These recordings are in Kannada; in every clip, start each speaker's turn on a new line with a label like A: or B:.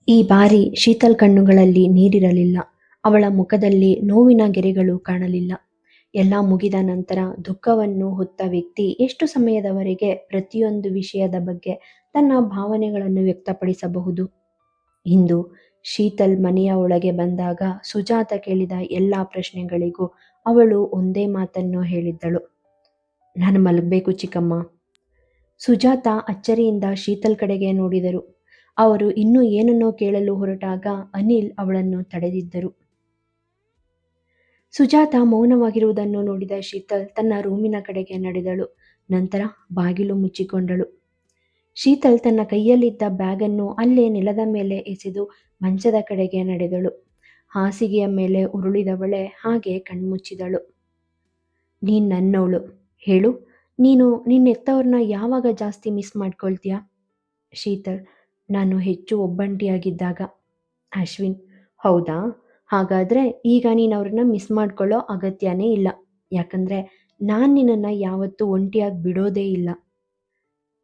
A: ಈ ಬಾರಿ ಶೀತಲ್ ಕಣ್ಣುಗಳಲ್ಲಿ ನೀರಿರಲಿಲ್ಲ. ಅವಳ ಮುಖದಲ್ಲಿ ನೋವಿನ ಗೆರೆಗಳು ಕಾಣಲಿಲ್ಲ. ಎಲ್ಲ ಮುಗಿದ ನಂತರ ದುಃಖವನ್ನು ಹೊತ್ತ ವ್ಯಕ್ತಿ ಎಷ್ಟು ಸಮಯದವರೆಗೆ ಪ್ರತಿಯೊಂದು ವಿಷಯದ ಬಗ್ಗೆ ತನ್ನ ಭಾವನೆಗಳನ್ನು ವ್ಯಕ್ತಪಡಿಸಬಹುದು? ಇಂದು ಶೀತಲ್ ಮನೆಯ ಒಳಗೆ ಬಂದಾಗ ಸುಜಾತ ಕೇಳಿದ ಎಲ್ಲ ಪ್ರಶ್ನೆಗಳಿಗೂ ಅವಳು ಒಂದೇ ಮಾತನ್ನು ಹೇಳಿದ್ದಳು. ನಾನು ಮಲಗಬೇಕು ಚಿಕ್ಕಮ್ಮ. ಸುಜಾತ ಅಚ್ಚರಿಯಿಂದ ಶೀತಲ್ ಕಡೆಗೆ ನೋಡಿದರು. ಅವರು ಇನ್ನೂ ಏನನ್ನೋ ಕೇಳಲು ಹೊರಟಾಗ ಅನಿಲ್ ಅವಳನ್ನು ತಡೆದಿದ್ದರು. ಸುಜಾತ ಮೌನವಾಗಿರುವುದನ್ನು ನೋಡಿದ ಶೀತಲ್ ತನ್ನ ರೂಮಿನ ಕಡೆಗೆ ನಡೆದಳು. ನಂತರ ಬಾಗಿಲು ಮುಚ್ಚಿಕೊಂಡಳು. ಶೀತಲ್ ತನ್ನ ಕೈಯಲ್ಲಿದ್ದ ಬ್ಯಾಗನ್ನು ಅಲ್ಲೇ ನೆಲದ ಮೇಲೆ ಎಸೆದು ಮಂಚದ ಕಡೆಗೆ ನಡೆದಳು. ಹಾಸಿಗೆಯ ಮೇಲೆ ಉರುಳಿದವಳೆ ಹಾಗೆ ಕಣ್ಮುಚ್ಚಿದಳು. ನೀನ್ ನನ್ನವಳು, ಹೇಳು, ನೀನು ನಿನ್ನೆತ್ತವ್ರನ್ನ ಯಾವಾಗ ಜಾಸ್ತಿ ಮಿಸ್ ಮಾಡ್ಕೊಳ್ತೀಯಾ? ಶೀತಲ್: ನಾನು ಹೆಚ್ಚು ಒಬ್ಬಂಟಿಯಾಗಿದ್ದಾಗ. ಅಶ್ವಿನ್: ಹೌದಾ? ಹಾಗಾದರೆ ಈಗ ನೀನು ಅವ್ರನ್ನ ಮಿಸ್ ಮಾಡ್ಕೊಳ್ಳೋ ಅಗತ್ಯನೇ ಇಲ್ಲ. ಯಾಕಂದರೆ ನಾನು ನಿನ್ನನ್ನು ಯಾವತ್ತೂ ಒಂಟಿಯಾಗಿ ಬಿಡೋದೇ ಇಲ್ಲ.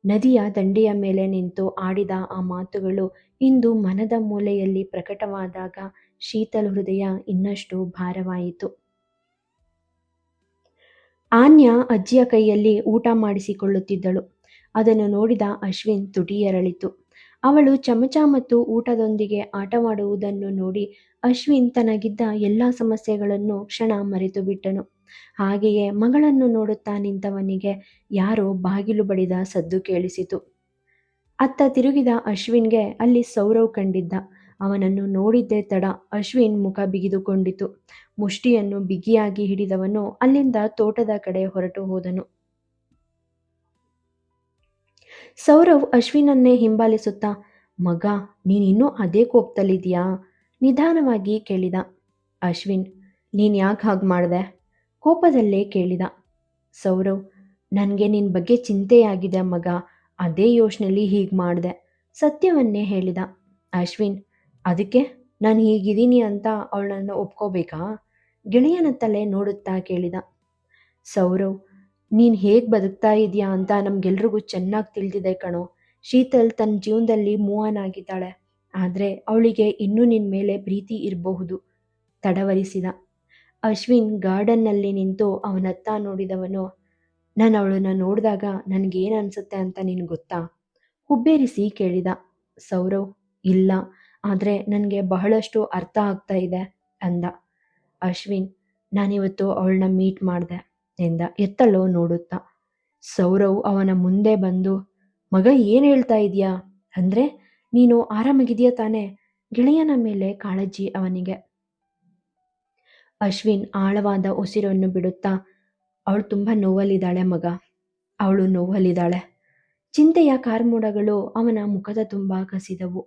A: ನದಿಯ ದಂಡೆಯ ಮೇಲೆ ನಿಂತು ಆಡಿದ ಆ ಮಾತುಗಳು ಇಂದು ಮನದ ಮೂಲೆಯಲ್ಲಿ ಪ್ರಕಟವಾದಾಗ ಶೀತಲ್ ಹೃದಯ ಇನ್ನಷ್ಟು ಭಾರವಾಯಿತು. ಆನ್ಯ ಅಜ್ಜಿಯ ಕೈಯಲ್ಲಿ ಊಟ ಮಾಡಿಸಿಕೊಳ್ಳುತ್ತಿದ್ದಳು. ಅದನ್ನು ನೋಡಿದ ಅಶ್ವಿನ್ ತುಟಿ ಎರಳಿತು. ಅವಳು ಚಮಚ ಮತ್ತು ಊಟದೊಂದಿಗೆ ಆಟವಾಡುವುದನ್ನು ನೋಡಿ ಅಶ್ವಿನ್ ತನಗಿದ್ದ ಎಲ್ಲ ಸಮಸ್ಯೆಗಳನ್ನು ಕ್ಷಣ ಮರೆತು ಬಿಟ್ಟನು. ಹಾಗೆಯೇ ಮಗಳನ್ನು ನೋಡುತ್ತಾ ನಿಂತವನಿಗೆ ಯಾರೋ ಬಾಗಿಲು ಬಡಿದ ಸದ್ದು ಕೇಳಿಸಿತು. ಅತ್ತ ತಿರುಗಿದ ಅಶ್ವಿನ್ಗೆ ಅಲ್ಲಿ ಸೌರವ್ ಕಂಡಿದ್ದ. ಅವನನ್ನು ನೋಡಿದ್ದೇ ತಡ ಅಶ್ವಿನ್ ಮುಖ ಬಿಗಿದುಕೊಂಡಿತು. ಮುಷ್ಟಿಯನ್ನು ಬಿಗಿಯಾಗಿ ಹಿಡಿದವನು ಅಲ್ಲಿಂದ ತೋಟದ ಕಡೆ ಹೊರಟು ಹೋದನು. ಸೌರವ್ ಅಶ್ವಿನನ್ನೇ ಹಿಂಬಾಲಿಸುತ್ತಾ, ಮಗ, ನೀನಿನ್ನೂ ಅದೇ ಕೋಪದಲ್ಲಿದ್ಯಾ? ನಿಧಾನವಾಗಿ ಕೇಳಿದ. ಅಶ್ವಿನ್: ನೀನು ಯಾಕೆ ಹಾಗೆ ಮಾಡಿದೆ? ಕೋಪದಲ್ಲೇ ಕೇಳಿದ. ಸೌರವ್: ನನಗೆ ನಿನ್ನ ಬಗ್ಗೆ ಚಿಂತೆಯಾಗಿದೆ ಮಗ, ಅದೇ ಯೋಚನೆಯಲ್ಲಿ ಹೀಗೆ ಮಾಡಿದೆ. ಸತ್ಯವನ್ನೇ ಹೇಳಿದ. ಅಶ್ವಿನ್: ಅದಕ್ಕೆ ನಾನು ಹೀಗಿದ್ದೀನಿ ಅಂತ ಅವಳನ್ನು ಒಪ್ಕೋಬೇಕಾ? ಗೆಳೆಯನತ್ತಲೇ ನೋಡುತ್ತಾ ಕೇಳಿದ. ಸೌರವ್: ನೀನು ಹೇಗೆ ಬದುಕ್ತಾ ಇದೆಯಾ ಅಂತ ನಮಗೆಲ್ರಿಗೂ ಚೆನ್ನಾಗಿ ತಿಳಿದಿದೆ ಕಣೋ. ಶೀತಲ್ ತನ್ನ ಜೀವನದಲ್ಲಿ ಮೂವ್ ಆನ್ ಆಗಿದ್ದಾಳೆ. ಆದರೆ ಅವಳಿಗೆ ಇನ್ನೂ ನಿನ್ನ ಮೇಲೆ ಪ್ರೀತಿ ಇರಬಹುದು, ತಡವರಿಸಿದ. ಅಶ್ವಿನ್ ಗಾರ್ಡನ್ನಲ್ಲಿ ನಿಂತು ಅವನತ್ತ ನೋಡಿದವನು, ನಾನು ಅವಳನ್ನು ನೋಡಿದಾಗ ನನಗೇನು ಅನಿಸುತ್ತೆ ಅಂತ ನಿನಗೆ ಗೊತ್ತಾ? ಹುಬ್ಬೇರಿಸಿ ಕೇಳಿದ. ಸೌರವ್: ಇಲ್ಲ, ಆದರೆ ನನಗೆ ಬಹಳಷ್ಟು ಅರ್ಥ ಆಗ್ತಾ ಇದೆ ಅಂದ. ಅಶ್ವಿನ್: ನಾನಿವತ್ತು ಅವಳನ್ನ ಮೀಟ್ ಮಾಡಿದೆ ಎಂದ ಎತ್ತಲೋ ನೋಡುತ್ತಾ. ಸೌರವ್ ಅವನ ಮುಂದೆ ಬಂದು, ಮಗ, ಏನು ಹೇಳ್ತಾ ಇದೆಯಾ? ಅಂದರೆ ನೀನು ಆರಾಮಾಗಿದೆಯಾ ತಾನೇ? ಗೆಳೆಯನ ಮೇಲೆ ಕಾಳಜಿ ಅವನಿಗೆ. ಅಶ್ವಿನ್ ಆಳವಾದ ಉಸಿರನ್ನು ಬಿಡುತ್ತಾ, ಅವಳು ತುಂಬ ನೋವಲ್ಲಿದ್ದಾಳೆ ಮಗ, ಅವಳು ನೋವಲ್ಲಿದ್ದಾಳೆ. ಚಿಂತೆಯ ಕಾರ್ಮೋಡಗಳು ಅವನ ಮುಖದ ತುಂಬ ಕಸಿದವು.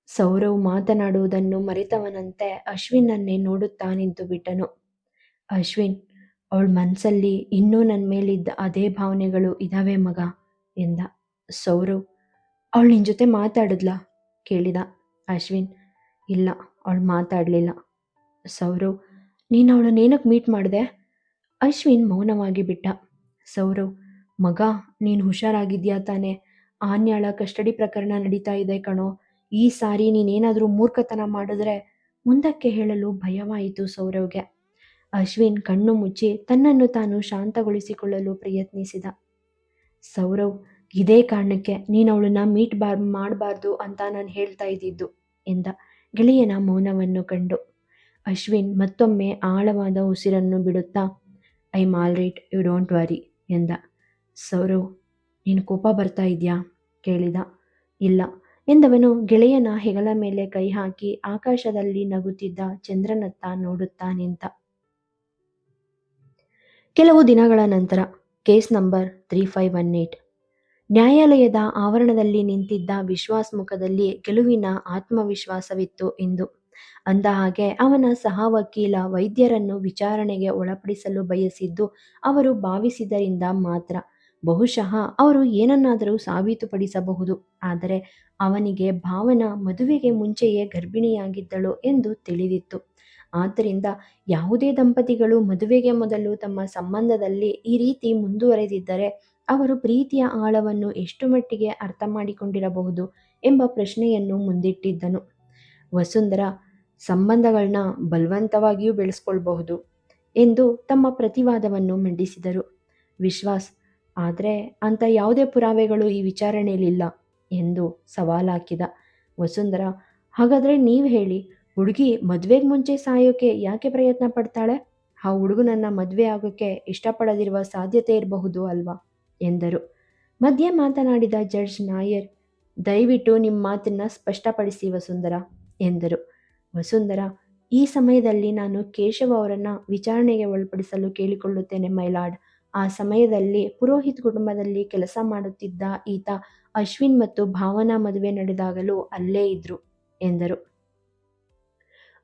A: ಸೌರವ್ ಮಾತನಾಡುವುದನ್ನು ಮರೆತವನಂತೆ ಅಶ್ವಿನನ್ನೇ ನೋಡುತ್ತಾ ನಿಂತು ಬಿಟ್ಟನು. ಅಶ್ವಿನ್: ಅವಳ ಮನಸ್ಸಲ್ಲಿ ಇನ್ನೂ ನನ್ನ ಮೇಲಿದ್ದ ಅದೇ ಭಾವನೆಗಳು ಇದ್ದಾವೆ ಮಗ ಎಂದ. ಸೌರವ್: ಅವಳು ನಿನ್ನ ಜೊತೆ ಮಾತಾಡಿದ್ಲಾ? ಕೇಳಿದ. ಅಶ್ವಿನ್: ಇಲ್ಲ, ಅವಳು ಮಾತಾಡಲಿಲ್ಲ. ಸೌರವ್: ನೀನು ಅವಳನ್ನೇನಕ್ಕೆ ಮೀಟ್ ಮಾಡಿದೆ? ಅಶ್ವಿನ್ ಮೌನವಾಗಿ ಬಿಟ್ಟ. ಸೌರವ್: ಮಗ, ನೀನು ಹುಷಾರಾಗಿದ್ಯಾ ತಾನೆ? ಆನ್ಯಾಳ ಕಸ್ಟಡಿ ಪ್ರಕರಣ ನಡೀತಾ ಇದೆ ಕಣೋ. ಈ ಸಾರಿ ನೀನೇನಾದರೂ ಮೂರ್ಖತನ ಮಾಡಿದ್ರೆ ಮುಂದಕ್ಕೆ ಹೇಳಲು ಭಯವಾಯಿತು ಸೌರವ್ಗೆ. ಅಶ್ವಿನ್ ಕಣ್ಣು ಮುಚ್ಚಿ ತನ್ನನ್ನು ತಾನು ಶಾಂತಗೊಳಿಸಿಕೊಳ್ಳಲು ಪ್ರಯತ್ನಿಸಿದ. ಸೌರವ್: ಇದೇ ಕಾರಣಕ್ಕೆ ನೀನು ಅವಳನ್ನ ಮೀಟ್ ಮಾಡಬಾರ್ದು ಅಂತ ನಾನು ಹೇಳ್ತಾ ಇದ್ದಿದ್ದು ಎಂದ ಗೆಳೆಯನ ಮೌನವನ್ನು ಕಂಡು. ಅಶ್ವಿನ್ ಮತ್ತೊಮ್ಮೆ ಆಳವಾದ ಉಸಿರನ್ನು ಬಿಡುತ್ತಾ, I am all right, you don't worry ಎಂದ. ಸೌರವ್: ನೀನು ಕೋಪ ಬರ್ತಾ ಇದೆಯಾ? ಕೇಳಿದ. ಇಲ್ಲ ಎಂದವನು ಗೆಳೆಯನ ಹೆಗಲ ಮೇಲೆ ಕೈ ಹಾಕಿ ಆಕಾಶದಲ್ಲಿ ನಗುತ್ತಿದ್ದ ಚಂದ್ರನತ್ತ ನೋಡುತ್ತಾ ನಿಂತ. ಕೆಲವು ದಿನಗಳ ನಂತರ ಕೇಸ್ ನಂಬರ್ 3518. ನ್ಯಾಯಾಲಯದ ಆವರಣದಲ್ಲಿ ನಿಂತಿದ್ದ ವಿಶ್ವಾಸ್ ಮುಖದಲ್ಲಿ ಗೆಲುವಿನ ಆತ್ಮವಿಶ್ವಾಸವಿತ್ತು ಇಂದು. ಅಂದ ಹಾಗೆ ಅವನ ಸಹ ವಕೀಲ ವೈದ್ಯರನ್ನು ವಿಚಾರಣೆಗೆ ಒಳಪಡಿಸಲು ಬಯಸಿದ್ದು ಅವರು ಭಾವಿಸಿದರಿಂದ ಮಾತ್ರ. ಬಹುಶಃ ಅವರು ಏನನ್ನಾದರೂ ಸಾಬೀತುಪಡಿಸಬಹುದು. ಆದರೆ ಅವನಿಗೆ ಭಾವನಾ ಮದುವೆಗೆ ಮುಂಚೆಯೇ ಗರ್ಭಿಣಿಯಾಗಿದ್ದಳು ಎಂದು ತಿಳಿದಿತ್ತು. ಆದ್ದರಿಂದ ಯಾವುದೇ ದಂಪತಿಗಳು ಮದುವೆಗೆ ಮೊದಲು ತಮ್ಮ ಸಂಬಂಧದಲ್ಲಿ ಈ ರೀತಿ ಮುಂದುವರೆದಿದ್ದರೆ ಅವರು ಪ್ರೀತಿಯ ಆಳವನ್ನು ಎಷ್ಟು ಮಟ್ಟಿಗೆ ಅರ್ಥ ಮಾಡಿಕೊಂಡಿರಬಹುದು ಎಂಬ ಪ್ರಶ್ನೆಯನ್ನು ಮುಂದಿಟ್ಟಿದ್ದನು. ವಸುಂಧರಾ ಸಂಬಂಧಗಳನ್ನ ಬಲವಂತವಾಗಿಯೂ ಬೆಳೆಸ್ಕೊಳ್ಬಹುದು ಎಂದು ತಮ್ಮ ಪ್ರತಿವಾದವನ್ನು ಮಂಡಿಸಿದರು. ವಿಶ್ವಾಸ್ ಆದರೆ ಅಂಥ ಯಾವುದೇ ಪುರಾವೆಗಳು ಈ ವಿಚಾರಣೆಯಲ್ಲಿಲ್ಲ ಎಂದು ಸವಾಲಾಕಿದ. ವಸುಂಧರಾ ಹಾಗಾದರೆ ನೀವು ಹೇಳಿ, ಹುಡುಗಿ ಮದುವೆಗೆ ಮುಂಚೆ ಸಾಯೋಕೆ ಯಾಕೆ ಪ್ರಯತ್ನ ಪಡ್ತಾಳೆ? ಆ ಹುಡುಗನನ್ನ ಮದುವೆ ಆಗೋಕ್ಕೆ ಇಷ್ಟಪಡದಿರುವ ಸಾಧ್ಯತೆ ಇರಬಹುದು ಅಲ್ವಾ ಎಂದರು. ಮಧ್ಯೆ ಮಾತನಾಡಿದ ಜಡ್ಜ್ ನಾಯರ್, ದಯವಿಟ್ಟು ನಿಮ್ಮ ಮಾತನ್ನ ಸ್ಪಷ್ಟಪಡಿಸಿ ವಸುಂಧರಾ ಎಂದರು. ವಸುಂಧರಾ ಈ ಸಮಯದಲ್ಲಿ ನಾನು ಕೇಶವ್ ಅವರನ್ನ ವಿಚಾರಣೆಗೆ ಒಳಪಡಿಸಲು ಕೇಳಿಕೊಳ್ಳುತ್ತೇನೆ ಮೈಲಾರ್ಡ್. ಆ ಸಮಯದಲ್ಲಿ ಪುರೋಹಿತ್ ಕುಟುಂಬದಲ್ಲಿ ಕೆಲಸ ಮಾಡುತ್ತಿದ್ದ ಈತ ಅಶ್ವಿನ್ ಮತ್ತು ಭಾವನಾ ಮದುವೆ ನಡೆದಾಗಲೂ ಅಲ್ಲೇ ಇದ್ರು ಎಂದರು.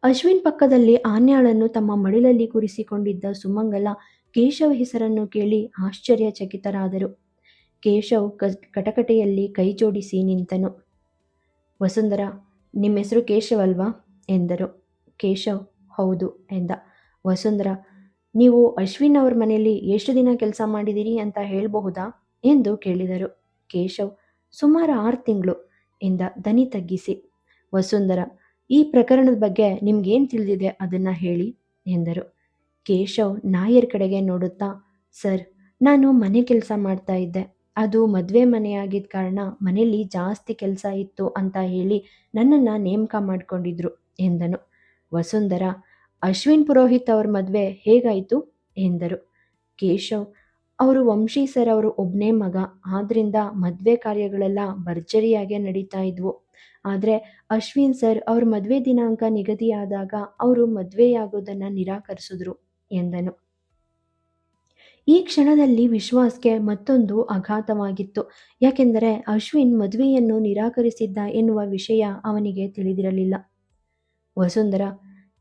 A: ಅಶ್ವಿನ್ ಪಕ್ಕದಲ್ಲಿ ಆನ್ಯಾಳನ್ನು ತಮ್ಮ ಮಡಿಲಲ್ಲಿ ಕೂರಿಸಿಕೊಂಡಿದ್ದ ಸುಮಂಗಲ ಕೇಶವ್ ಹೆಸರನ್ನು ಕೇಳಿ ಆಶ್ಚರ್ಯಚಕಿತರಾದರು. ಕೇಶವ್ ಕಟಕಟೆಯಲ್ಲಿ ಕೈ ಜೋಡಿಸಿ ನಿಂತನು. ವಸುಂಧರಾ ನಿಮ್ಮ ಹೆಸರು ಕೇಶವ್ ಅಲ್ವಾ ಎಂದರು. ಕೇಶವ್ ಹೌದು ಎಂದ. ವಸುಂಧರಾ ನೀವು ಅಶ್ವಿನ್ ಅವ್ರ ಮನೆಯಲ್ಲಿ ಎಷ್ಟು ದಿನ ಕೆಲಸ ಮಾಡಿದಿರಿ ಅಂತ ಹೇಳಬಹುದಾ ಎಂದು ಕೇಳಿದರು. ಕೇಶವ್ ಸುಮಾರು 6 ತಿಂಗಳು ಎಂದ ದನಿ ತಗ್ಗಿಸಿ. ವಸುಂಧರಾ ಈ ಪ್ರಕರಣದ ಬಗ್ಗೆ ನಿಮ್ಗೇನು ತಿಳಿದಿದೆ ಅದನ್ನ ಹೇಳಿ ಎಂದರು. ಕೇಶವ್ ನಾಯರ್ ಕಡೆಗೆ ನೋಡುತ್ತಾ, ಸರ್ ನಾನು ಮನೆ ಕೆಲಸ ಮಾಡ್ತಾ ಇದ್ದೆ. ಅದು ಮದುವೆ ಮನೆಯಾಗಿದ್ದ ಕಾರಣ ಮನೆಯಲ್ಲಿ ಜಾಸ್ತಿ ಕೆಲಸ ಇತ್ತು ಅಂತ ಹೇಳಿ ನನ್ನನ್ನು ನೇಮಕ ಮಾಡಿಕೊಂಡಿದ್ರು ಎಂದನು. ವಸುಂಧರಾ ಅಶ್ವಿನ್ ಪುರೋಹಿತ್ ಅವ್ರ ಮದುವೆ ಹೇಗಾಯಿತು ಎಂದರು. ಕೇಶವ್ ಅವರು ವಂಶಿ ಸರ್ ಅವರು ಒಬ್ಬನೇ ಮಗ, ಆದ್ರಿಂದ ಮದುವೆ ಕಾರ್ಯಗಳೆಲ್ಲ ಭರ್ಜರಿಯಾಗೆ ನಡೀತಾ ಇದ್ವು. ಆದರೆ ಅಶ್ವಿನ್ ಸರ್ ಅವ್ರ ಮದುವೆ ದಿನಾಂಕ ನಿಗದಿಯಾದಾಗ ಅವರು ಮದುವೆಯಾಗೋದನ್ನು ನಿರಾಕರಿಸಿದ್ರು ಎಂದನು. ಈ ಕ್ಷಣದಲ್ಲಿ ವಿಶ್ವಾಸ್ಗೆ ಮತ್ತೊಂದು ಆಘಾತವಾಗಿತ್ತು. ಯಾಕೆಂದರೆ ಅಶ್ವಿನ್ ಮದುವೆಯನ್ನು ನಿರಾಕರಿಸಿದ್ದ ಎನ್ನುವ ವಿಷಯ ಅವನಿಗೆ ತಿಳಿದಿರಲಿಲ್ಲ. ವಸುಂಧರಾ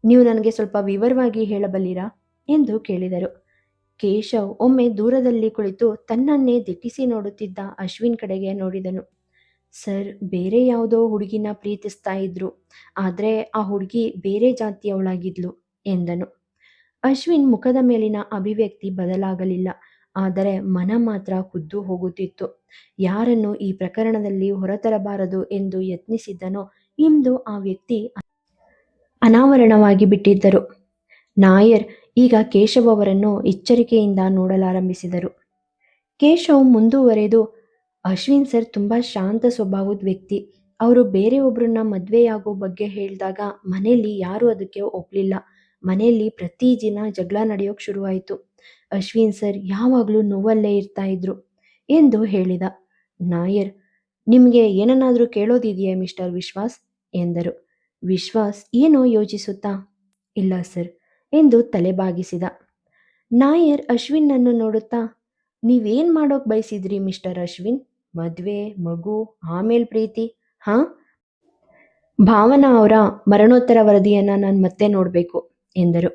A: ನೀವು ನನಗೆ ಸ್ವಲ್ಪ ವಿವರವಾಗಿ ಹೇಳಬಲ್ಲಿರಾ ಎಂದು ಕೇಳಿದರು. ಕೇಶವ್ ಒಮ್ಮೆ ದೂರದಲ್ಲಿ ಕುಳಿತು ತನ್ನನ್ನೇ ದಿಟ್ಟಿಸಿ ನೋಡುತ್ತಿದ್ದ ಅಶ್ವಿನ್ ಕಡೆಗೆ ನೋಡಿದನು. ಸರ್ ಬೇರೆ ಯಾವುದೋ ಹುಡುಗಿನ ಪ್ರೀತಿಸ್ತಾ ಇದ್ರು, ಆದರೆ ಆ ಹುಡುಗಿ ಬೇರೆ ಜಾತಿಯವಳಾಗಿದ್ಲು ಎಂದನು. ಅಶ್ವಿನ್ ಮುಖದ ಮೇಲಿನ ಅಭಿವ್ಯಕ್ತಿ ಬದಲಾಗಲಿಲ್ಲ, ಆದರೆ ಮನ ಮಾತ್ರ ಖುದ್ದು ಹೋಗುತ್ತಿತ್ತು. ಯಾರನ್ನು ಈ ಪ್ರಕರಣದಲ್ಲಿ ಹೊರತರಬಾರದು ಎಂದು ಯತ್ನಿಸಿದ್ದನೋ ಇಂದು ಆ ವ್ಯಕ್ತಿ ಅನಾವರಣವಾಗಿ ಬಿಟ್ಟಿದ್ದರು. ನಾಯರ್ ಈಗ ಕೇಶವ್ ಅವರನ್ನು ಎಚ್ಚರಿಕೆಯಿಂದ ನೋಡಲಾರಂಭಿಸಿದರು. ಕೇಶವ್ ಮುಂದುವರೆದು, ಅಶ್ವಿನ್ ಸರ್ ತುಂಬ ಶಾಂತ ಸ್ವಭಾವದ ವ್ಯಕ್ತಿ. ಅವರು ಬೇರೆಯೊಬ್ಬರನ್ನ ಮದುವೆಯಾಗೋ ಬಗ್ಗೆ ಹೇಳಿದಾಗ ಮನೆಯಲ್ಲಿ ಯಾರೂ ಅದಕ್ಕೆ ಒಪ್ಪಲಿಲ್ಲ. ಮನೆಯಲ್ಲಿ ಪ್ರತಿದಿನ ಜಗಳ ನಡೆಯೋಕೆ ಶುರುವಾಯಿತು. ಅಶ್ವಿನ್ ಸರ್ ಯಾವಾಗಲೂ ನೋವಲ್ಲೇ ಇರ್ತಾ ಇದ್ರು ಎಂದು ಹೇಳಿದ. ನಾಯರ್ ನಿಮಗೆ ಏನನ್ನಾದರೂ ಕೇಳೋದಿದೆಯೇ ಮಿಸ್ಟರ್ ವಿಶ್ವಾಸ್ ಎಂದರು. ವಿಶ್ವಾಸ್ ಏನೋ ಯೋಚಿಸುತ್ತಾ, ಇಲ್ಲ ಸರ್ ಎಂದು ತಲೆಬಾಗಿಸಿದ. ನಾಯರ್ ಅಶ್ವಿನ್ನನ್ನು ನೋಡುತ್ತಾ, ನೀವೇನು ಮಾಡೋಕೆ ಬಯಸಿದ್ರಿ ಮಿಸ್ಟರ್ ಅಶ್ವಿನ್? ಮದುವೆ, ಮಗು, ಆಮೇಲೆ ಪ್ರೀತಿ? ಹಾಂ? ಭಾವನಾ ಅವರ ಮರಣೋತ್ತರ ವರದಿಯನ್ನು ನಾನು ಮತ್ತೆ ನೋಡಬೇಕು ಎಂದರು.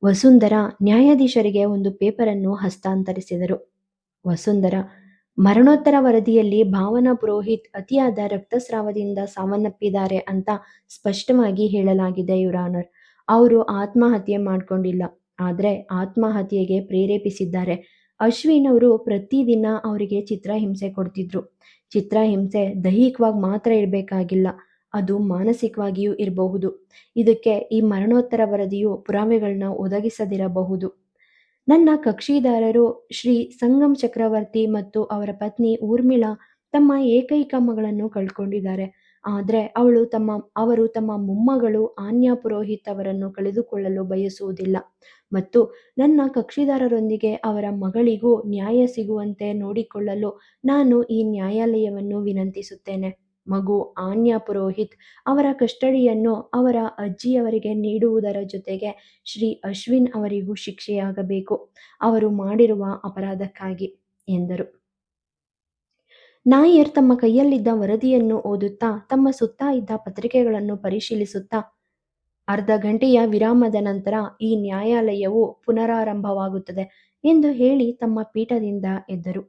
A: ವಸುಂಧರಾ ನ್ಯಾಯಾಧೀಶರಿಗೆ ಒಂದು ಪೇಪರನ್ನು ಹಸ್ತಾಂತರಿಸಿದರು. ವಸುಂಧರಾ ಮರಣೋತ್ತರ ವರದಿಯಲ್ಲಿ ಭಾವನಾ ಪುರೋಹಿತ್ ಅತಿಯಾದ ರಕ್ತಸ್ರಾವದಿಂದ ಸಾವನ್ನಪ್ಪಿದ್ದಾರೆ ಅಂತ ಸ್ಪಷ್ಟವಾಗಿ ಹೇಳಲಾಗಿದೆ ಯುವರ್ ಆನರ್. ಅವರು ಆತ್ಮಹತ್ಯೆ ಮಾಡಿಕೊಂಡಿಲ್ಲ, ಆದರೆ ಆತ್ಮಹತ್ಯೆಗೆ ಪ್ರೇರೇಪಿಸಿದ್ದಾರೆ. ಅಶ್ವಿನ್ ಅವರು ಪ್ರತಿದಿನ ಅವರಿಗೆ ಚಿತ್ರಹಿಂಸೆ ಕೊಡ್ತಿದ್ರು. ಚಿತ್ರಹಿಂಸೆ ದೈಹಿಕವಾಗಿ ಮಾತ್ರ ಇರಬೇಕಾಗಿಲ್ಲ, ಅದು ಮಾನಸಿಕವಾಗಿಯೂ ಇರಬಹುದು. ಇದಕ್ಕೆ ಈ ಮರಣೋತ್ತರ ವರದಿಯು ಪುರಾವೆಗಳನ್ನ ಒದಗಿಸದಿರಬಹುದು. ನನ್ನ ಕಕ್ಷಿದಾರರು ಶ್ರೀ ಸಂಗಮ್ ಚಕ್ರವರ್ತಿ ಮತ್ತು ಅವರ ಪತ್ನಿ ಊರ್ಮಿಳಾ ತಮ್ಮ ಏಕೈಕ ಮಗಳನ್ನು ಕಳ್ಕೊಂಡಿದ್ದಾರೆ. ಆದರೆ ಅವರು ತಮ್ಮ ಮೊಮ್ಮಗಳು ಆನ್ಯಾ ಪುರೋಹಿತ್ ಅವರನ್ನು ಕಳೆದುಕೊಳ್ಳಲು ಬಯಸುವುದಿಲ್ಲ ಮತ್ತು ನನ್ನ ಕಕ್ಷಿದಾರರೊಂದಿಗೆ ಅವರ ಮಗಳಿಗೂ ನ್ಯಾಯ ಸಿಗುವಂತೆ ನೋಡಿಕೊಳ್ಳಲು ನಾನು ಈ ನ್ಯಾಯಾಲಯವನ್ನು ವಿನಂತಿಸುತ್ತೇನೆ. ಮಗು ಆನ್ಯಾ ಪುರೋಹಿತ್ ಅವರ ಕಸ್ಟಡಿಯನ್ನು ಅವರ ಅಜ್ಜಿಯವರಿಗೆ ನೀಡುವುದರ ಜೊತೆಗೆ ಶ್ರೀ ಅಶ್ವಿನ್ ಅವರಿಗೂ ಶಿಕ್ಷೆಯಾಗಬೇಕು, ಅವರು ಮಾಡಿರುವ ಅಪರಾಧಕ್ಕಾಗಿ ಎಂದರು. ನಾಯರ್ ತಮ್ಮ ಕೈಯಲ್ಲಿದ್ದ ವರದಿಯನ್ನು ಓದುತ್ತಾ ತಮ್ಮ ಸುತ್ತ ಇದ್ದ ಪತ್ರಿಕೆಗಳನ್ನು ಪರಿಶೀಲಿಸುತ್ತಾ, ಅರ್ಧ ಗಂಟೆಯ ವಿರಾಮದ ನಂತರ ಈ ನ್ಯಾಯಾಲಯವು ಪುನರಾರಂಭವಾಗುತ್ತದೆ ಎಂದು ಹೇಳಿ ತಮ್ಮ ಪೀಠದಿಂದ ಎದ್ದರು.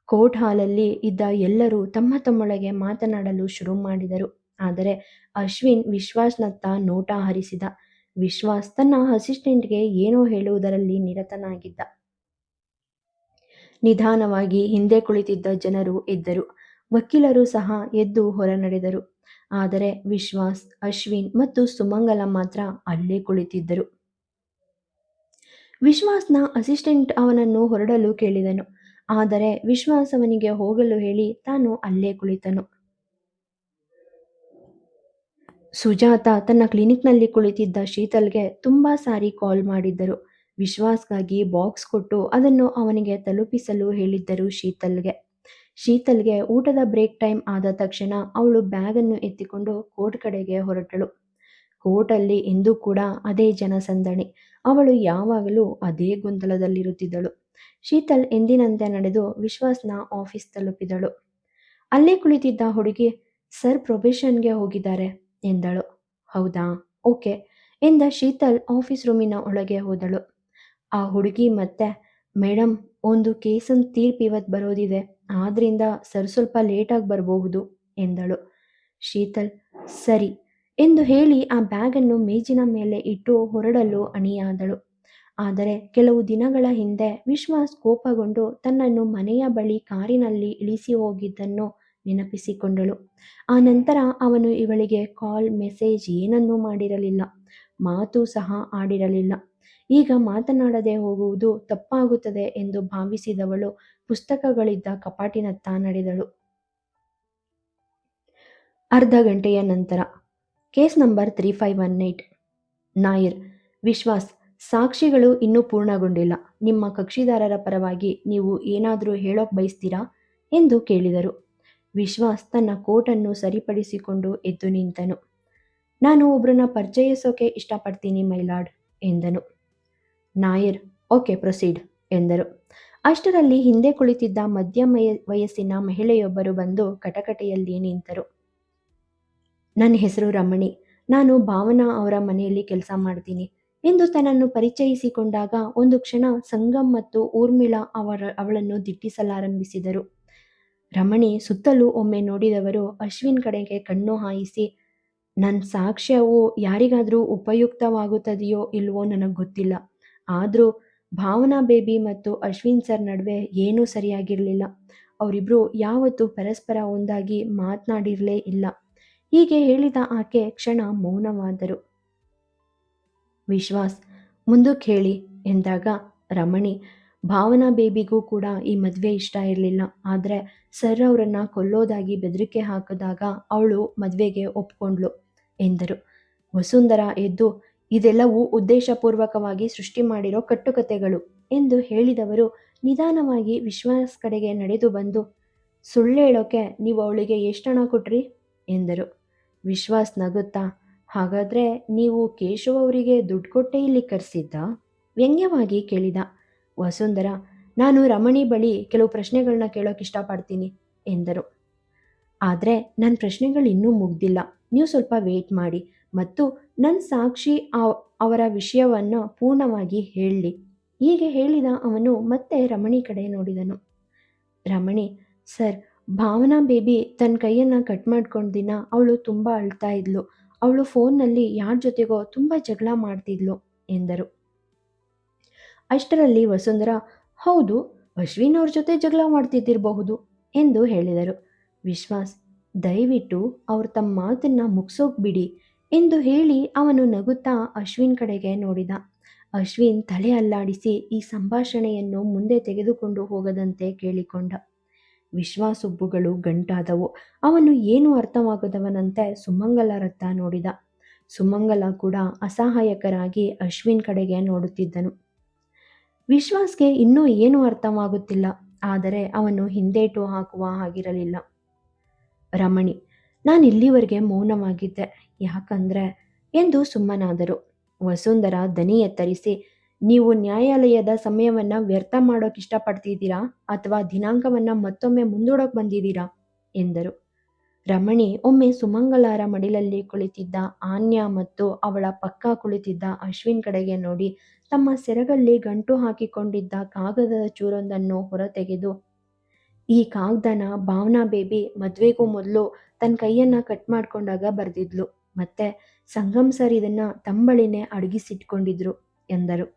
A: ಕೋರ್ಟ್ ಹಾಲಲ್ಲಿ ಇದ್ದ ಎಲ್ಲರೂ ತಮ್ಮ ತಮ್ಮೊಳಗೆ ಮಾತನಾಡಲು ಶುರು ಮಾಡಿದರು. ಆದರೆ ಅಶ್ವಿನ್ ವಿಶ್ವಾಸ್ನತ್ತ ನೋಟ ಹರಿಸಿದ. ವಿಶ್ವಾಸ್ ತನ್ನ ಅಸಿಸ್ಟೆಂಟ್ಗೆ ಏನೋ ಹೇಳುವುದರಲ್ಲಿ ನಿರತನಾಗಿದ್ದ. ನಿಧಾನವಾಗಿ ಹಿಂದೆ ಕುಳಿತಿದ್ದ ಜನರು ಎದ್ದರು. ವಕೀಲರು ಸಹ ಎದ್ದು ಹೊರ ನಡೆದರು. ಆದರೆ ವಿಶ್ವಾಸ್, ಅಶ್ವಿನ್ ಮತ್ತು ಸುಮಂಗಲ ಮಾತ್ರ ಅಲ್ಲೇ ಕುಳಿತಿದ್ದರು. ವಿಶ್ವಾಸ್ನ ಅಸಿಸ್ಟೆಂಟ್ ಅವನನ್ನು ಹೊರಡಲು ಕೇಳಿದನು. ಆದರೆ ವಿಶ್ವಾಸ್ ಅವನಿಗೆ ಹೋಗಲು ಹೇಳಿ ತಾನು ಅಲ್ಲೇ ಕುಳಿತನು. ಸುಜಾತ ತನ್ನ ಕ್ಲಿನಿಕ್ನಲ್ಲಿ ಕುಳಿತಿದ್ದ ಶೀತಲ್ಗೆ ತುಂಬಾ ಸಾರಿ ಕಾಲ್ ಮಾಡಿದ್ದರು. ವಿಶ್ವಾಸ್ಗಾಗಿ ಬಾಕ್ಸ್ ಕೊಟ್ಟು ಅದನ್ನು ಅವನಿಗೆ ತಲುಪಿಸಲು ಹೇಳಿದ್ದರು ಶೀತಲ್ಗೆ ಊಟದ ಬ್ರೇಕ್ ಟೈಮ್ ಆದ ತಕ್ಷಣ ಅವಳು ಬ್ಯಾಗನ್ನು ಎತ್ತಿಕೊಂಡು ಕೋರ್ಟ್ ಕಡೆಗೆ ಹೊರಟಳು. ಕೋರ್ಟಲ್ಲಿ ಇಂದು ಕೂಡ ಅದೇ ಜನಸಂದಣಿ. ಅವಳು ಯಾವಾಗಲೂ ಅದೇ ಗೊಂದಲದಲ್ಲಿರುತ್ತಿದ್ದಳು. ಶೀತಲ್ ಎಂದಿನಂತೆ ನಡೆದು ವಿಶ್ವಾಸ್ನ ಆಫೀಸ್ ತಲುಪಿದಳು. ಅಲ್ಲೇ ಕುಳಿತಿದ್ದ ಹುಡುಗಿ, ಸರ್ ಪ್ರೊಬೇಷನ್ಗೆ ಹೋಗಿದ್ದಾರೆ ಎಂದಳು. ಹೌದಾ, ಓಕೆ ಎಂದ ಶೀತಲ್ ಆಫೀಸ್ ರೂಮಿನ ಒಳಗೆ ಹೋದಳು. ಆ ಹುಡುಗಿ ಮತ್ತೆ, ಮೇಡಮ್, ಒಂದು ಕೇಸನ್ ತೀರ್ಪು ಇವತ್ತು ಬರೋದಿದೆ, ಆದ್ರಿಂದ ಸರ್ ಸ್ವಲ್ಪ ಲೇಟಾಗಿ ಬರಬಹುದು ಎಂದಳು. ಶೀತಲ್ ಸರಿ ಎಂದು ಹೇಳಿ ಆ ಬ್ಯಾಗನ್ನು ಮೇಜಿನ ಮೇಲೆ ಇಟ್ಟು ಹೊರಡಲು ಅಣಿಯಾದಳು. ಆದರೆ ಕೆಲವು ದಿನಗಳ ಹಿಂದೆ ವಿಶ್ವಾಸ್ ಕೋಪಗೊಂಡು ತನ್ನನ್ನು ಮನೆಯ ಬಳಿ ಕಾರಿನಲ್ಲಿ ಇಳಿಸಿ ಹೋಗಿದ್ದನ್ನು ನೆನಪಿಸಿಕೊಂಡಳು. ಆ ನಂತರ ಅವನು ಇವಳಿಗೆ ಕಾಲ್, ಮೆಸೇಜ್ ಏನನ್ನೂ ಮಾಡಿರಲಿಲ್ಲ, ಮಾತು ಸಹ ಆಡಿರಲಿಲ್ಲ. ಈಗ ಮಾತನಾಡದೆ ಹೋಗುವುದು ತಪ್ಪಾಗುತ್ತದೆ ಎಂದು ಭಾವಿಸಿದವಳು ಪುಸ್ತಕಗಳಿದ್ದ ಕಪಾಟಿನತ್ತ ನಡೆದಳು. ಅರ್ಧ ಗಂಟೆಯ ನಂತರ ಕೇಸ್ ನಂಬರ್ 3518. ನಾಯರ್, ವಿಶ್ವಾಸ್, ಸಾಕ್ಷಿಗಳು ಇನ್ನೂ ಪೂರ್ಣಗೊಂಡಿಲ್ಲ. ನಿಮ್ಮ ಕಕ್ಷಿದಾರರ ಪರವಾಗಿ ನೀವು ಏನಾದರೂ ಹೇಳೋಕ್ ಬಯಸ್ತೀರಾ ಎಂದು ಕೇಳಿದರು. ವಿಶ್ವಾಸ್ ತನ್ನ ಕೋಟನ್ನು ಸರಿಪಡಿಸಿಕೊಂಡು ಎದ್ದು ನಿಂತನು. ನಾನು ಒಬ್ಬರನ್ನ ಪರಿಚಯಿಸೋಕೆ ಇಷ್ಟಪಡ್ತೀನಿ ಮೈಲಾರ್ಡ್ ಎಂದನು. ನಾಯರ್, ಓಕೆ ಪ್ರೊಸೀಡ್ ಎಂದರು. ಅಷ್ಟರಲ್ಲಿ ಹಿಂದೆ ಕುಳಿತಿದ್ದ ಮಧ್ಯಮ ವಯಸ್ಸಿನ ಮಹಿಳೆಯೊಬ್ಬರು ಬಂದು ಕಟಕಟೆಯಲ್ಲಿ ನಿಂತರು. ನನ್ನ ಹೆಸರು ರಮಣಿ, ನಾನು ಭಾವನಾ ಅವರ ಮನೆಯಲ್ಲಿ ಕೆಲಸ ಮಾಡ್ತೀನಿ ಎಂದು ತನ್ನನ್ನು ಪರಿಚಯಿಸಿಕೊಂಡಾಗ ಒಂದು ಕ್ಷಣ ಸಂಗಮ್ ಮತ್ತು ಊರ್ಮಿಳಾ ಅವಳನ್ನು ದಿಟ್ಟಿಸಲಾರಂಭಿಸಿದರು. ರಮಣಿ ಸುತ್ತಲೂ ಒಮ್ಮೆ ನೋಡಿದವರು ಅಶ್ವಿನ್ ಕಡೆಗೆ ಕಣ್ಣು ಹಾಯಿಸಿ, ನನ್ನ ಸಾಕ್ಷ್ಯವು ಯಾರಿಗಾದರೂ ಉಪಯುಕ್ತವಾಗುತ್ತದೆಯೋ ಇಲ್ವೋ ನನಗೆ ಗೊತ್ತಿಲ್ಲ, ಆದರೂ ಭಾವನಾ ಬೇಬಿ ಮತ್ತು ಅಶ್ವಿನ್ ಸರ್ ನಡುವೆ ಏನೂ ಸರಿಯಾಗಿರಲಿಲ್ಲ. ಅವರಿಬ್ಬರು ಯಾವತ್ತೂ ಪರಸ್ಪರ ಒಂದಾಗಿ ಮಾತನಾಡಿರಲೇ ಇಲ್ಲ. ಹೀಗೆ ಹೇಳಿದ ಆಕೆ ಕ್ಷಣ ಮೌನವಾದರು. ವಿಶ್ವಾಸ್, ಮುಂದಕ್ಕೆ ಹೇಳಿ ಎಂದಾಗ ರಮಣಿ, ಭಾವನಾ ಬೇಬಿಗೂ ಕೂಡ ಈ ಮದುವೆ ಇಷ್ಟ ಇರಲಿಲ್ಲ, ಆದರೆ ಸರ್ ಅವರನ್ನ ಕೊಲ್ಲೋದಾಗಿ ಬೆದರಿಕೆ ಹಾಕಿದಾಗ ಅವಳು ಮದುವೆಗೆ ಒಪ್ಕೊಂಡ್ಳು ಎಂದರು. ವಸುಂಧರಾ ಎದ್ದು, ಇದೆಲ್ಲವೂ ಉದ್ದೇಶಪೂರ್ವಕವಾಗಿ ಸೃಷ್ಟಿ ಮಾಡಿರೋ ಕಟ್ಟುಕತೆಗಳು ಎಂದು ಹೇಳಿದವರು ನಿಧಾನವಾಗಿ ವಿಶ್ವಾಸ್ ಕಡೆಗೆ ನಡೆದು ಬಂದು, ಸುಳ್ಳೇಳೋಕೆ ನೀವು ಅವಳಿಗೆ ಎಷ್ಟು ಹಣ ಕೊಟ್ರಿ ಎಂದರು. ವಿಶ್ವಾಸ್ ನಗುತ್ತಾ, ಹಾಗಾದರೆ ನೀವು ಕೇಶವ್ ಅವರಿಗೆ ದುಡ್ಡು ಕೊಟ್ಟೇ ಇಲ್ಲಿ ಕರೆಸಿದ್ದ ವ್ಯಂಗ್ಯವಾಗಿ ಕೇಳಿದ. ವಸುಂಧರಾ, ನಾನು ರಮಣಿ ಬಳಿ ಕೆಲವು ಪ್ರಶ್ನೆಗಳನ್ನ ಕೇಳೋಕೆ ಇಷ್ಟಪಡ್ತೀನಿ ಎಂದರು. ಆದರೆ ನನ್ನ ಪ್ರಶ್ನೆಗಳು ಇನ್ನೂ ಮುಗ್ದಿಲ್ಲ, ನೀವು ಸ್ವಲ್ಪ ವೇಟ್ ಮಾಡಿ ಮತ್ತು ನನ್ನ ಸಾಕ್ಷಿ ಅವರ ವಿಷಯವನ್ನು ಪೂರ್ಣವಾಗಿ ಹೇಳಲಿ. ಹೀಗೆ ಹೇಳಿದ ಅವನು ಮತ್ತೆ ರಮಣಿ ಕಡೆ ನೋಡಿದನು. ರಮಣಿ, ಸರ್, ಭಾವನಾ ಬೇಬಿ ತನ್ನ ಕೈಯನ್ನು ಕಟ್ ಮಾಡ್ಕೊಂಡ ದಿನ ಅವಳು ತುಂಬ ಅಳ್ತಾ ಇದ್ಲು. ಅವಳು ಫೋನ್ನಲ್ಲಿ ಯಾರ ಜೊತೆಗೋ ತುಂಬ ಜಗಳ ಮಾಡ್ತಿದ್ಲು ಎಂದರು. ಅಷ್ಟರಲ್ಲಿ ವಸುಂಧರಾ, ಹೌದು, ಅಶ್ವಿನ್ ಅವ್ರ ಜೊತೆ ಜಗಳ ಮಾಡ್ತಿದ್ದಿರಬಹುದು ಎಂದು ಹೇಳಿದರು. ವಿಶ್ವಾಸ್, ದಯವಿಟ್ಟು ಅವ್ರು ತಮ್ಮ ಮಾತನ್ನ ಮುಗಿಸೋಗ್ಬಿಡಿ ಎಂದು ಹೇಳಿ ಅವನು ನಗುತ್ತಾ ಅಶ್ವಿನ್ ಕಡೆಗೆ ನೋಡಿದ. ಅಶ್ವಿನ್ ತಲೆ ಅಲ್ಲಾಡಿಸಿ ಈ ಸಂಭಾಷಣೆಯನ್ನು ಮುಂದೆ ತೆಗೆದುಕೊಂಡು ಹೋಗದಂತೆ ಕೇಳಿಕೊಂಡ. ವಿಶ್ವಾಸುಬ್ಬುಗಳು ಗಂಟಾದವು. ಅವನು ಏನು ಅರ್ಥವಾಗದವನಂತೆ ಸುಮಂಗಲರತ್ತ ನೋಡಿದ. ಸುಮಂಗಲ ಕೂಡ ಅಸಹಾಯಕರಾಗಿ ಅಶ್ವಿನ್ ಕಡೆಗೆ ನೋಡುತ್ತಿದ್ದನು. ವಿಶ್ವಾಸ್ಗೆ ಇನ್ನೂ ಏನೂ ಅರ್ಥವಾಗುತ್ತಿಲ್ಲ, ಆದರೆ ಅವನು ಹಿಂದೇಟು ಹಾಕುವ ಹಾಗಿರಲಿಲ್ಲ. ರಮಣಿ, ನಾನು ಇಲ್ಲಿವರೆಗೆ ಮೌನವಾಗಿದ್ದೆ, ಯಾಕಂದ್ರೆ ಎಂದು ಸುಮ್ಮನಾದರು. ವಸುಂಧರಾ ದನಿ ಎತ್ತರಿಸಿ, ನೀವು ನ್ಯಾಯಾಲಯದ ಸಮಯವನ್ನು ವ್ಯರ್ಥ ಮಾಡೋಕೆ ಇಷ್ಟಪಡ್ತಿದ್ದೀರಾ ಅಥವಾ ದಿನಾಂಕವನ್ನು ಮತ್ತೊಮ್ಮೆ ಮುಂದೂಡೋಕೆ ಬಂದಿದ್ದೀರಾ ಎಂದರು. ರಮಣಿ ಒಮ್ಮೆ ಸುಮಂಗಲಾರ ಮಡಿಲಲ್ಲಿ ಕುಳಿತಿದ್ದ ಆನ್ಯಾ ಮತ್ತು ಅವಳ ಪಕ್ಕ ಕುಳಿತಿದ್ದ ಅಶ್ವಿನ್ ಕಡೆಗೆ ನೋಡಿ ತಮ್ಮ ಸೆರಗಲ್ಲಿ ಗಂಟು ಹಾಕಿಕೊಂಡಿದ್ದ ಕಾಗದದ ಚೂರೊಂದನ್ನು ಹೊರತೆಗೆದು, ಈ ಕಾಗದನ ಭಾವನಾ ಬೇಬಿ ಮದುವೆಗೂ ಮೊದಲು ತನ್ನ ಕೈಯನ್ನು ಕಟ್ ಮಾಡ್ಕೊಂಡಾಗ ಬರೆದಿದ್ಲು, ಮತ್ತೆ ಸಂಗಮ್ ಸರ್ ಇದನ್ನ ತಂಬಳಿನೇ ಅಡಗಿಸಿಟ್ಕೊಂಡಿದ್ರು ಎಂದರು.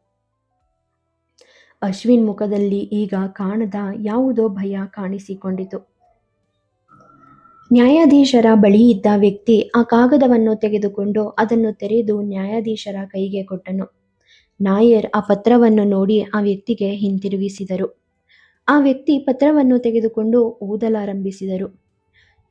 A: ಅಶ್ವಿನ್ ಮುಖದಲ್ಲಿ ಈಗ ಕಾಣದ ಯಾವುದೋ ಭಯ ಕಾಣಿಸಿಕೊಂಡಿತು. ನ್ಯಾಯಾಧೀಶರ ಬಳಿ ಇದ್ದ ವ್ಯಕ್ತಿ ಆ ಕಾಗದವನ್ನು ತೆಗೆದುಕೊಂಡು ಅದನ್ನು ತೆರೆದು ನ್ಯಾಯಾಧೀಶರ ಕೈಗೆ ಕೊಟ್ಟನು. ನಾಯರ್ ಆ ಪತ್ರವನ್ನು ನೋಡಿ ಆ ವ್ಯಕ್ತಿಗೆ ಹಿಂತಿರುಗಿಸಿದರು. ಆ ವ್ಯಕ್ತಿ ಪತ್ರವನ್ನು ತೆಗೆದುಕೊಂಡು ಓದಲಾರಂಭಿಸಿದರು.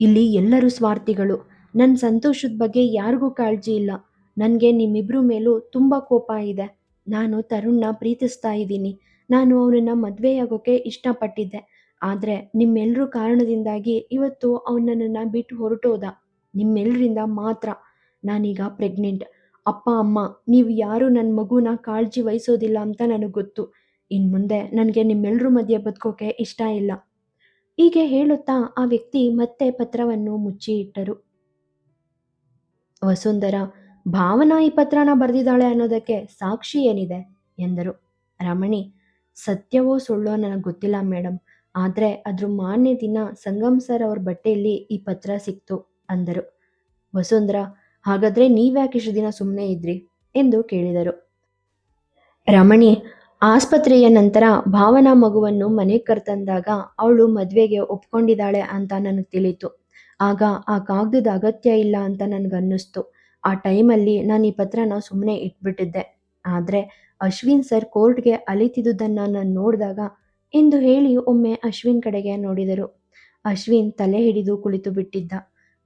A: ಇಲ್ಲಿ ಎಲ್ಲರೂ ಸ್ವಾರ್ಥಿಗಳು. ನನ್ನ ಸಂತೋಷದ ಬಗ್ಗೆ ಯಾರಿಗೂ ಕಾಳಜಿ ಇಲ್ಲ. ನನಗೆ ನಿಮ್ಮಿಬ್ರ ಮೇಲೂ ತುಂಬ ಕೋಪ ಇದೆ. ನಾನು ತರುಣ್ನ ಪ್ರೀತಿಸ್ತಾ ಇದ್ದೀನಿ. ನಾನು ಅವನನ್ನು ಮದುವೆಯಾಗೋಕ್ಕೆ ಇಷ್ಟಪಟ್ಟಿದ್ದೆ. ಆದರೆ ನಿಮ್ಮೆಲ್ಲರ ಕಾರಣದಿಂದಾಗಿ ಇವತ್ತು ಅವನು ನನ್ನನ್ನು ಬಿಟ್ಟು ಹೊರಟೋದ. ನಿಮ್ಮೆಲ್ಲರಿಂದ ಮಾತ್ರ ನಾನೀಗ ಪ್ರೆಗ್ನೆಂಟ್. ಅಪ್ಪ ಅಮ್ಮ ನೀವು ಯಾರೂ ನನ್ನ ಮಗುನ ಕಾಳಜಿ ವಹಿಸೋದಿಲ್ಲ ಅಂತ ನನಗೆ ಗೊತ್ತು. ಇನ್ನು ಮುಂದೆ ನನಗೆ ನಿಮ್ಮೆಲ್ಲರ ಮಧ್ಯೆ ಬದುಕೋಕೆ ಇಷ್ಟ ಇಲ್ಲ. ಹೀಗೆ ಹೇಳುತ್ತಾ ಆ ವ್ಯಕ್ತಿ ಮತ್ತೆ ಪತ್ರವನ್ನು ಮುಚ್ಚಿ ಇಟ್ಟರು. ವಸುಂಧರಾ, ಭಾವನಾ ಈ ಪತ್ರನ ಬರೆದಿದ್ದಾಳೆ ಅನ್ನೋದಕ್ಕೆ ಸಾಕ್ಷಿ ಏನಿದೆ ಎಂದರು. ರಮಣಿ, ಸತ್ಯವೋ ಸುಳ್ಳೋ ನನಗೆ ಗೊತ್ತಿಲ್ಲ ಮೇಡಮ್, ಆದರೆ ಅದ್ರ ಮಾರನೇ ದಿನ ಸಂಗಮ್ ಸರ್ ಅವ್ರ ಬಟ್ಟೆಯಲ್ಲಿ ಈ ಪತ್ರ ಸಿಕ್ತು ಅಂದರು. ವಸುಂಧರಾ, ಹಾಗಾದ್ರೆ ನೀವ್ಯಾಕೆ ಇಷ್ಟು ದಿನ ಸುಮ್ಮನೆ ಇದ್ರಿ ಎಂದು ಕೇಳಿದರು. ರಮಣಿ, ಆಸ್ಪತ್ರೆಯ ನಂತರ ಭಾವನಾ ಮಗುವನ್ನು ಮನೆಗೆ ಕರ್ತಂದಾಗ ಅವಳು ಮದುವೆಗೆ ಒಪ್ಕೊಂಡಿದ್ದಾಳೆ ಅಂತ ನನಗೆ ತಿಳಿತು. ಆಗ ಆ ಕಾಗದದ ಅಗತ್ಯ ಇಲ್ಲ ಅಂತ ನನಗನ್ನಿಸ್ತು. ಆ ಟೈಮಲ್ಲಿ ನಾನು ಈ ಪತ್ರನ ಸುಮ್ಮನೆ ಇಟ್ಬಿಟ್ಟಿದ್ದೆ. ಆದರೆ ಅಶ್ವಿನ್ ಸರ್ ಕೋರ್ಟ್ಗೆ ಅಲಿತಿದ್ದುದನ್ನು ನಾನು ನೋಡಿದಾಗ ಎಂದು ಹೇಳಿ ಒಮ್ಮೆ ಅಶ್ವಿನ್ ಕಡೆಗೆ ನೋಡಿದರು. ಅಶ್ವಿನ್ ತಲೆ ಹಿಡಿದು ಕುಳಿತು ಬಿಟ್ಟಿದ್ದ.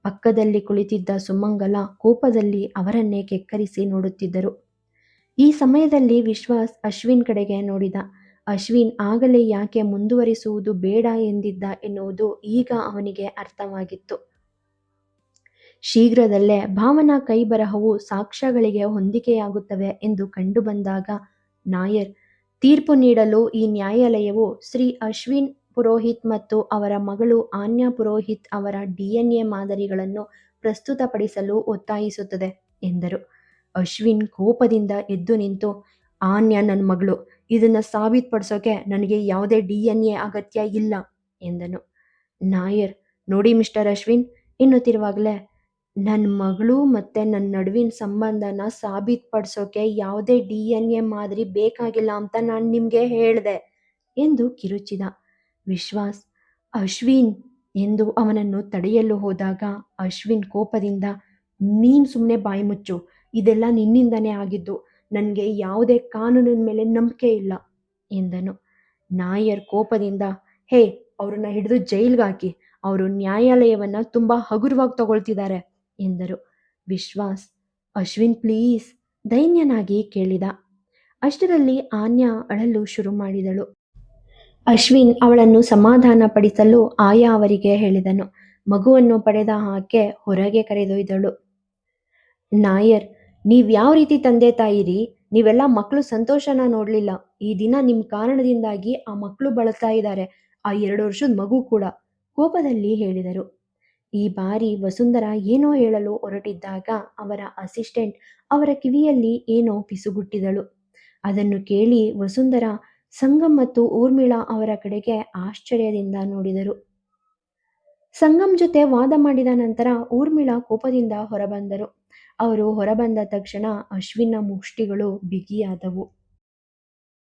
A: ಪಕ್ಕದಲ್ಲಿ ಕುಳಿತಿದ್ದ ಸುಮಂಗಲ ಕೋಪದಲ್ಲಿ ಅವರನ್ನೇ ಕೆಕ್ಕರಿಸಿ ನೋಡುತ್ತಿದ್ದರು. ಈ ಸಮಯದಲ್ಲಿ ವಿಶ್ವಾಸ್ ಅಶ್ವಿನ್ ಕಡೆಗೆ ನೋಡಿದ. ಅಶ್ವಿನ್ ಆಗಲೇ ಯಾಕೆ ಮುಂದುವರಿಸುವುದು ಬೇಡ ಎಂದಿದ್ದ ಎನ್ನುವುದು ಈಗ ಅವನಿಗೆ ಅರ್ಥವಾಗಿತ್ತು. ಶೀಘ್ರದಲ್ಲೇ ಭಾವನಾ ಕೈ ಬರಹವು ಸಾಕ್ಷ್ಯಗಳಿಗೆ ಹೊಂದಿಕೆಯಾಗುತ್ತವೆ ಎಂದು ಕಂಡುಬಂದಾಗ ನಾಯರ್, ತೀರ್ಪು ನೀಡಲು ಈ ನ್ಯಾಯಾಲಯವು ಶ್ರೀ ಅಶ್ವಿನ್ ಪುರೋಹಿತ್ ಮತ್ತು ಅವರ ಮಗಳು ಆನ್ಯಾ ಪುರೋಹಿತ್ ಅವರ DNA ಮಾದರಿಗಳನ್ನು ಪ್ರಸ್ತುತಪಡಿಸಲು ಒತ್ತಾಯಿಸುತ್ತದೆ ಎಂದರು. ಅಶ್ವಿನ್ ಕೋಪದಿಂದ ಎದ್ದು ನಿಂತು, ಆನ್ಯಾ ನನ್ನ ಮಗಳು, ಇದನ್ನು ಸಾಬೀತುಪಡಿಸೋಕೆ ನನಗೆ ಯಾವುದೇ DNA ಅಗತ್ಯ ಇಲ್ಲ ಎಂದನು. ನಾಯರ್, ನೋಡಿ ಮಿಸ್ಟರ್ ಅಶ್ವಿನ್ ಎನ್ನುತ್ತಿರುವಾಗಲೇ, ನನ್ನ ಮಗಳು ಮತ್ತು ನನ್ನ ನಡುವಿನ ಸಂಬಂಧನ ಸಾಬೀತುಪಡಿಸೋಕೆ ಯಾವುದೇ DNA ಮಾದರಿ ಬೇಕಾಗಿಲ್ಲ ಅಂತ ನಾನು ನಿಮಗೆ ಹೇಳಿದೆ ಎಂದು ಕಿರುಚಿದ. ವಿಶ್ವಾಸ್, ಅಶ್ವಿನ್ ಎಂದು ಅವನನ್ನು ತಡೆಯಲು ಹೋದಾಗ ಅಶ್ವಿನ್ ಕೋಪದಿಂದ, ನೀನು ಸುಮ್ಮನೆ ಬಾಯಿ ಮುಚ್ಚು, ಇದೆಲ್ಲ ನಿನ್ನಿಂದನೇ ಆಗಿದ್ದು. ನನಗೆ ಯಾವುದೇ ಕಾನೂನಿನ ಮೇಲೆ ನಂಬಿಕೆ ಇಲ್ಲ ಎಂದನು. ನಾಯರ್ ಕೋಪದಿಂದ, ಹೇ, ಅವ್ರನ್ನ ಹಿಡಿದು ಜೈಲ್ಗೆ ಹಾಕಿ, ಅವರು ನ್ಯಾಯಾಲಯವನ್ನು ತುಂಬ ಹಗುರವಾಗಿ ತಗೊಳ್ತಿದ್ದಾರೆ ಎಂದರು. ವಿಶ್ವಾಸ್, ಅಶ್ವಿನ್ ಪ್ಲೀಸ್ ದೈನ್ಯನಾಗಿ ಕೇಳಿದ. ಅಷ್ಟರಲ್ಲಿ ಆನ್ಯಾ ಅಳಲು ಶುರು ಮಾಡಿದಳು. ಅಶ್ವಿನ್ ಅವಳನ್ನು ಸಮಾಧಾನ ಪಡಿಸಲು ಆಯಾ ಅವರಿಗೆ ಹೇಳಿದನು. ಮಗುವನ್ನು ಪಡೆದ ಆಕೆ ಹೊರಗೆ ಕರೆದೊಯ್ದಳು. ನಾಯರ್, ನೀವು ಯಾವ ರೀತಿ ತಂದೆ ತಾಯಿರಿ? ನೀವೆಲ್ಲ ಮಕ್ಕಳು ಸಂತೋಷನ ನೋಡಲಿಲ್ಲ. ಈ ದಿನ ನಿಮ್ಮ ಕಾರಣದಿಂದಾಗಿ ಆ ಮಕ್ಕಳು ಬಳಲ್ತಾ ಇದ್ದಾರೆ, ಆ 2 ವರ್ಷದ ಮಗು ಕೂಡ, ಕೋಪದಲ್ಲಿ ಹೇಳಿದರು. ಈ ಬಾರಿ ವಸುಂಧರಾ ಏನೋ ಹೇಳಲು ಹೊರಟಿದ್ದಾಗ ಅವರ ಅಸಿಸ್ಟೆಂಟ್ ಅವರ ಕಿವಿಯಲ್ಲಿ ಏನೋ ಪಿಸುಗುಟ್ಟಿದಳು. ಅದನ್ನು ಕೇಳಿ ವಸುಂಧರಾ ಸಂಗಮ್ ಮತ್ತು ಊರ್ಮಿಳಾ ಅವರ ಕಡೆಗೆ ಆಶ್ಚರ್ಯದಿಂದ ನೋಡಿದರು. ಸಂಗಮ್ ಜೊತೆ ವಾದ ಮಾಡಿದ ನಂತರ ಊರ್ಮಿಳಾ ಕೋಪದಿಂದ ಹೊರಬಂದರು. ಅವರು ಹೊರಬಂದ ತಕ್ಷಣ ಅಶ್ವಿನ್ನ ಮುಷ್ಟಿಗಳು ಬಿಗಿಯಾದವು.